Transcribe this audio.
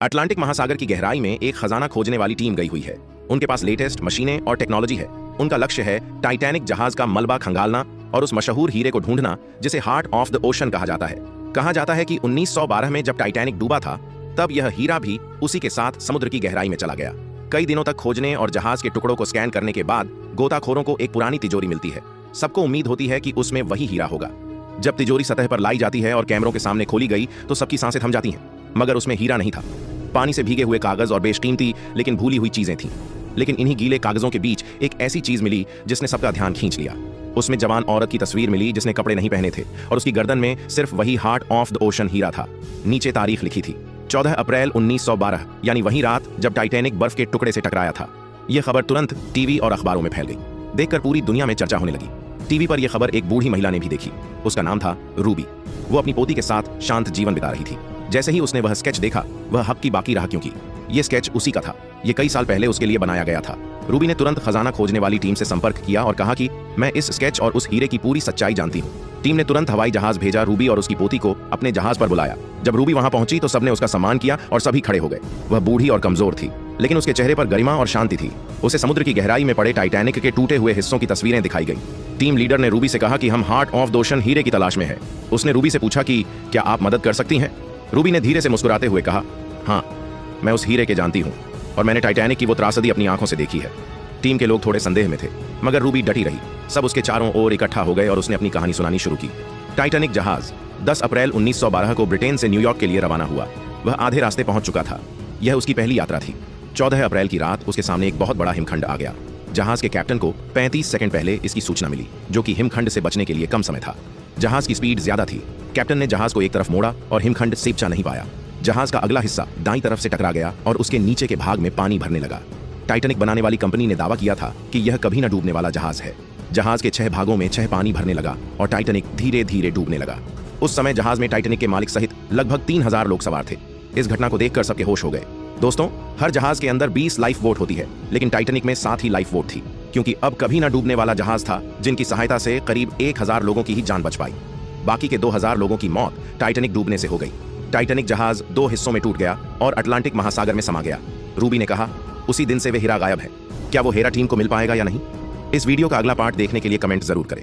Atlantic महासागर की गहराई में एक खजाना खोजने वाली टीम गई हुई है। उनके पास लेटेस्ट मशीनें और टेक्नोलॉजी है। उनका लक्ष्य है टाइटैनिक जहाज का मलबा खंगालना और उस मशहूर हीरे को ढूंढना जिसे हार्ट ऑफ द ओशन कहा जाता है। कहा जाता है कि 1912 में जब टाइटैनिक डूबा था तब यह हीरा भी उसी के साथ समुद्र की गहराई में चला गया। कई दिनों तक खोजने और जहाज के टुकड़ों को स्कैन करने के बाद गोताखोरों को एक पुरानी तिजोरी मिलती है। सबको उम्मीद होती है कि उसमें वही हीरा होगा। जब तिजोरी सतह पर लाई जाती है और कैमरों के सामने खोली गई तो सबकी सांसें थम जाती हैं, मगर उसमें हीरा नहीं था। पानी से भीगे हुए कागज और बेशकीमती लेकिन भूली हुई चीजें थीं। लेकिन इन्हीं गीले कागजों के बीच एक ऐसी चीज मिली जिसने सबका ध्यान खींच लिया। उसमें जवान औरत की तस्वीर मिली जिसने कपड़े नहीं पहने थे और उसकी गर्दन में सिर्फ वही हार्ट ऑफ द ओशन हीरा था। नीचे तारीख लिखी थी 14 अप्रैल 1912, यानी वही रात जब टाइटैनिक बर्फ के टुकड़े से टकराया था। यह खबर तुरंत टीवी और अखबारों में फैल गई। देखकर पूरी दुनिया में चर्चा होने लगी। टीवी पर यह खबर एक बूढ़ी महिला ने भी देखी। उसका नाम था रूबी। वो अपनी पोती के साथ शांत जीवन बिता रही थी। जैसे ही उसने वह स्केच देखा, वह हक की बाकी रहा, क्योंकि यह स्केच उसी का था। यह कई साल पहले उसके लिए बनाया गया था। रूबी ने तुरंत खजाना खोजने वाली टीम से संपर्क किया और कहा कि मैं इस स्केच और उस हीरे की पूरी सच्चाई जानती हूँ। टीम ने तुरंत हवाई जहाज भेजा, रूबी और उसकी पोती को अपने जहाज पर बुलाया। जब रूबी वहां पहुंची तो सबने उसका सम्मान किया और सभी खड़े हो गए। वह बूढ़ी और कमजोर थी, लेकिन उसके चेहरे पर गरिमा और शांति थी। उसे समुद्र की गहराई में पड़े टाइटैनिक के टूटे हुए हिस्सों की तस्वीरें दिखाई गई। टीम लीडर ने रूबी से कहा कि हम हार्ट ऑफ द ओशन हीरे की तलाश में है। उसने रूबी से पूछा कि क्या आप मदद कर सकती हैं। रूबी ने धीरे से मुस्कुराते हुए कहा, हाँ, मैं उस हीरे के जानती हूँ और मैंने टाइटैनिक की वो त्रासदी अपनी आंखों से देखी है। टीम के लोग थोड़े संदेह में थे, मगर रूबी डटी रही। सब उसके चारों ओर इकट्ठा हो गए और उसने अपनी कहानी सुनानी शुरू की। टाइटैनिक जहाज 10 अप्रैल 1912 को ब्रिटेन से न्यूयॉर्क के लिए रवाना हुआ। वह आधे रास्ते पहुंच चुका था। यह उसकी पहली यात्रा थी। 14 अप्रैल की रात उसके सामने एक बहुत बड़ा हिमखंड आ गया। जहाज के कैप्टन को 35 सेकंड पहले इसकी सूचना मिली, जो कि हिमखंड से बचने के लिए कम समय था। जहाज की स्पीड ज्यादा थी। कैप्टन ने जहाज को एक तरफ मोड़ा और हिमखंड सेपचा नहीं पाया। जहाज का अगला हिस्सा दाईं तरफ से टकरा गया और उसके नीचे के भाग में पानी भरने लगा। टाइटैनिक बनाने वाली कंपनी ने दावा किया था कि यह कभी न डूबने वाला जहाज है। जहाज के 6 भागों में 6 पानी भरने लगा और टाइटैनिक धीरे धीरे डूबने लगा। उस समय जहाज में टाइटैनिक के मालिक सहित लगभग 3000 लोग सवार थे। इस घटना को देखकर सबके होश हो गए। दोस्तों, हर जहाज के अंदर 20 लाइफ बोट होती है, लेकिन टाइटैनिक में 7 ही लाइफ बोट थी, क्योंकि अब कभी न डूबने वाला जहाज था, जिनकी सहायता से करीब 1000 लोगों की ही जान बच पाई। बाकी के 2000 लोगों की मौत टाइटैनिक डूबने से हो गई। टाइटैनिक जहाज 2 हिस्सों में टूट गया और अटलांटिक महासागर में समा गया। रूबी ने कहा, उसी दिन से वे हीरा गायब है। क्या वो हीरा टीम को मिल पाएगा या नहीं? इस वीडियो का अगला पार्ट देखने के लिए कमेंट जरूर करें।